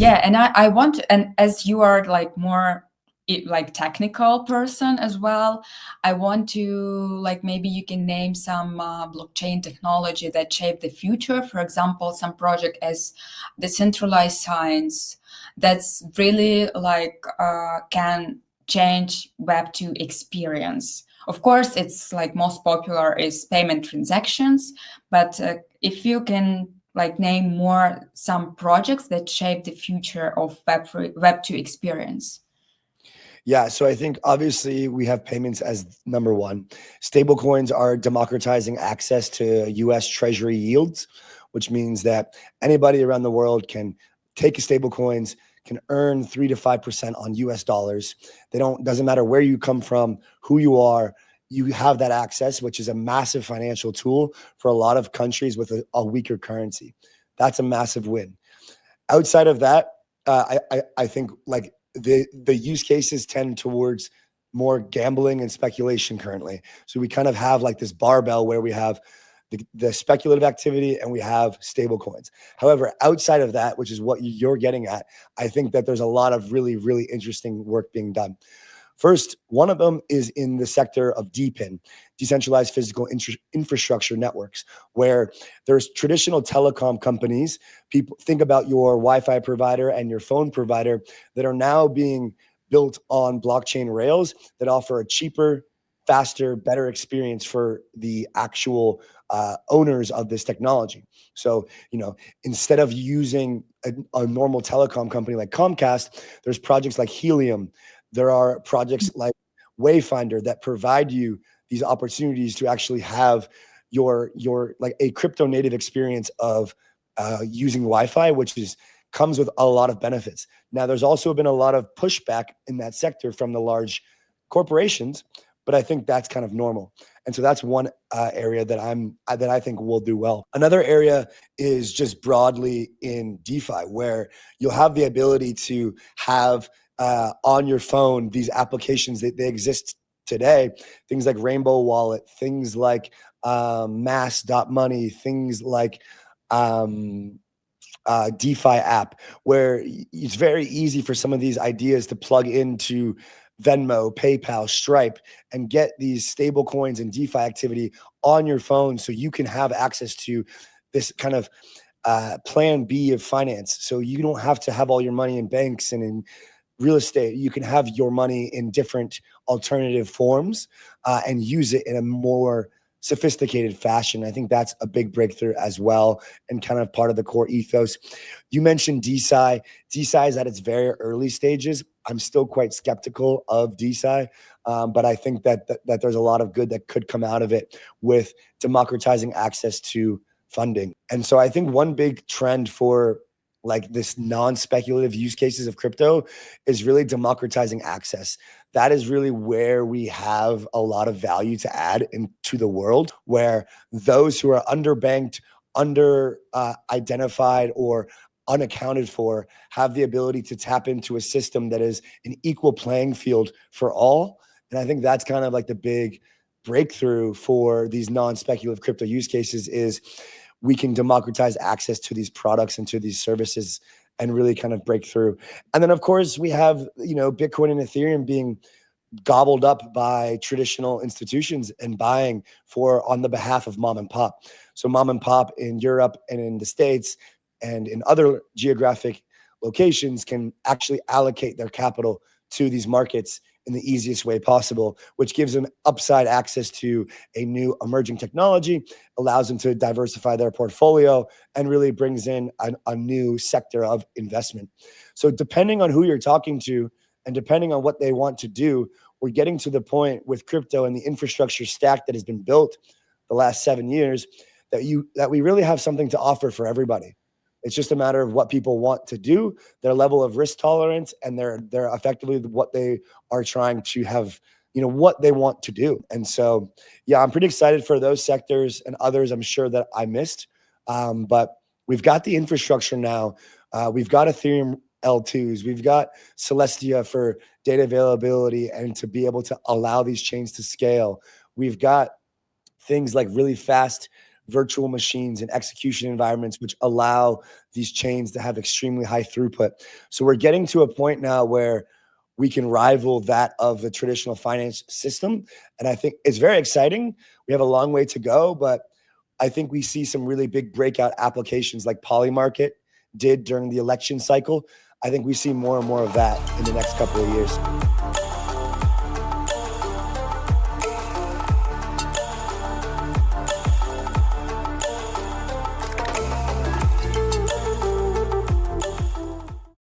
Yeah, and I want to, and as you are like more like technical person as well, I want to like maybe you can name some blockchain technology that shape the future. For example, some project as decentralized science that's really like can change Web2 experience. Of course, it's like most popular is payment transactions, but if you can like name more some projects that shape the future of Web2 experience. Yeah, so I think obviously we have payments as number one. Stablecoins are democratizing access to US Treasury yields, which means that anybody around the world can take stablecoins, can earn 3 to 5% on US dollars. They don't doesn't matter where you come from, who you are, you have that access, which is a massive financial tool for a lot of countries with a weaker currency. That's a massive win. Outside of that, I think like the use cases tend towards more gambling and speculation currently. So we kind of have like this barbell where we have the speculative activity and we have stable coins. However, outside of that, which is what you're getting at, I think that there's a lot of really, really interesting work being done. First, one of them is in the sector of DPIN, decentralized physical infrastructure networks, where there's traditional telecom companies. People think about your Wi-Fi provider and your phone provider that are now being built on blockchain rails that offer a cheaper, faster, better experience for the actual owners of this technology. So, instead of using a normal telecom company like Comcast, there's projects like Helium. There are projects like Wayfinder that provide you these opportunities to actually have your like a crypto native experience of using Wi-Fi, which comes with a lot of benefits. Now, there's also been a lot of pushback in that sector from the large corporations, but I think that's kind of normal. And so that's one area that I think will do well. Another area is just broadly in DeFi, where you'll have the ability to have on your phone these applications that they exist today, things like Rainbow Wallet, things like Mass.money, things like DeFi app, where it's very easy for some of these ideas to plug into Venmo, PayPal, Stripe, and get these stable coins and DeFi activity on your phone so you can have access to this kind of plan B of finance. So you don't have to have all your money in banks and in real estate. You can have your money in different alternative forms and use it in a more sophisticated fashion. I think that's a big breakthrough as well, and kind of part of the core ethos. You mentioned DeSci. DeSci is at its very early stages. I'm still quite skeptical of DeSci, but I think that there's a lot of good that could come out of it with democratizing access to funding. And so I think one big trend for like this non-speculative use cases of crypto is really democratizing access. That is really where we have a lot of value to add into the world, where those who are underbanked, under identified, or unaccounted for have the ability to tap into a system that is an equal playing field for all. And I think that's kind of like the big breakthrough for these non-speculative crypto use cases is we can democratize access to these products and to these services and really kind of break through. And then of course we have, Bitcoin and Ethereum being gobbled up by traditional institutions and buying on the behalf of mom and pop. So mom and pop in Europe and in the States and in other geographic locations can actually allocate their capital to these markets in the easiest way possible, which gives them upside access to a new emerging technology, allows them to diversify their portfolio, and really brings in a new sector of investment. So depending on who you're talking to and depending on what they want to do, we're getting to the point with crypto and the infrastructure stack that has been built the last 7 years that we really have something to offer for everybody. It's just a matter of what people want to do, their level of risk tolerance, and they're effectively what they are trying to have, what they want to do. And so, yeah, I'm pretty excited for those sectors and others I'm sure that I missed. But we've got the infrastructure now. We've got Ethereum L2s. We've got Celestia for data availability and to be able to allow these chains to scale. We've got things like really fast virtual machines and execution environments, which allow these chains to have extremely high throughput. So we're getting to a point now where we can rival that of the traditional finance system. And I think it's very exciting. We have a long way to go, but I think we see some really big breakout applications like Polymarket did during the election cycle. I think we see more and more of that in the next couple of years.